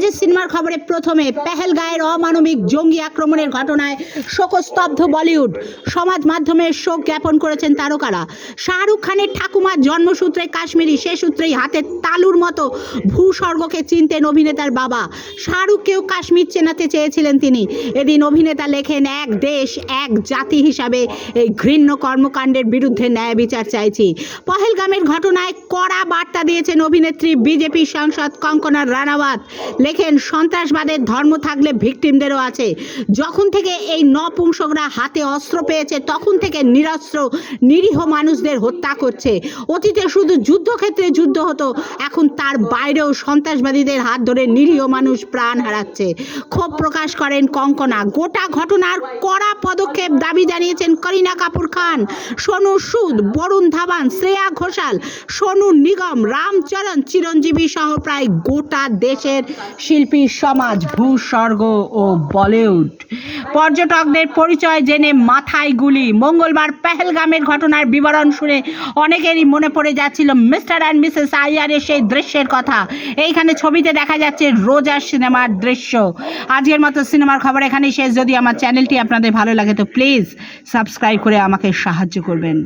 আজের সিনেমার খবরে প্রথমে পেহেলগাঁয়ের অমানবিক জঙ্গি আক্রমণের ঘটনায় শোকস্তব্ধ বলিউড। সমাজ মাধ্যমে শোক জ্ঞাপন করেছেন তারকারা। শাহরুখ খানের ঠাকুমার জন্মসূত্রে কাশ্মীরি, সে সূত্রেই হাতের তালুর মতো ভূস্বর্গকে চিনতেন অভিনেতার বাবা। শাহরুখকেও কাশ্মীর চেনাতে চেয়েছিলেন তিনি। এদিন অভিনেতা লেখেন, এক দেশ এক জাতি হিসাবে এই ঘৃণ্য কর্মকাণ্ডের বিরুদ্ধে ন্যায় বিচার চাইছি। পহেলগামের ঘটনায় কড়া বার্তা দিয়েছেন অভিনেত্রী, বিজেপি সাংসদ কঙ্কনা রানাওয়াত। লেখেন, সন্ত্রাসবাদের ধর্ম থাকলে ভিকটিমদেরও আছে। যখন থেকে এই নপুংসকরা হাতে অস্ত্র পেয়েছে তখন থেকে নিরস্ত্র নিরীহ মানুষদের হত্যা করছে। অতীতে শুধু যুদ্ধক্ষেত্রে যুদ্ধ হতো, এখন তার বাইরেও সন্ত্রাসবাদীদের হাত ধরে নিরীহ মানুষ প্রাণ হারাচ্ছে। ক্ষোভ প্রকাশ করেন কঙ্কনা। গোটা ঘটনার কড়া পদক্ষেপ দাবি জানিয়েছেন করিনা কাপুর খান, সোনু সুদ, বরুণ ধাওয়ান, শ্রেয়া ঘোষাল, সোনু নিগম, রামচরণ, চিরঞ্জীবী সহ প্রায় গোটা দেশের শিল্পী সমাজ। ভূস্বর্গ ও বলিউড পর্যটকদের পরিচয় জেনে মাথায় গুলি। মঙ্গলবার পেহেলগামের ঘটনার বিবরণ শুনে অনেকেরই মনে পড়ে যাচ্ছিল মিস্টার অ্যান্ড মিসেস আইয়ারের সেই দৃশ্যের কথা। এইখানে ছবিতে দেখা যাচ্ছে রোজা সিনেমার দৃশ্য। আজকের মতো সিনেমার খবর এখানেই শেষ। যদি আমার চ্যানেলটি আপনাদের ভালো লাগে তো প্লিজ সাবস্ক্রাইব করে আমাকে সাহায্য করবেন।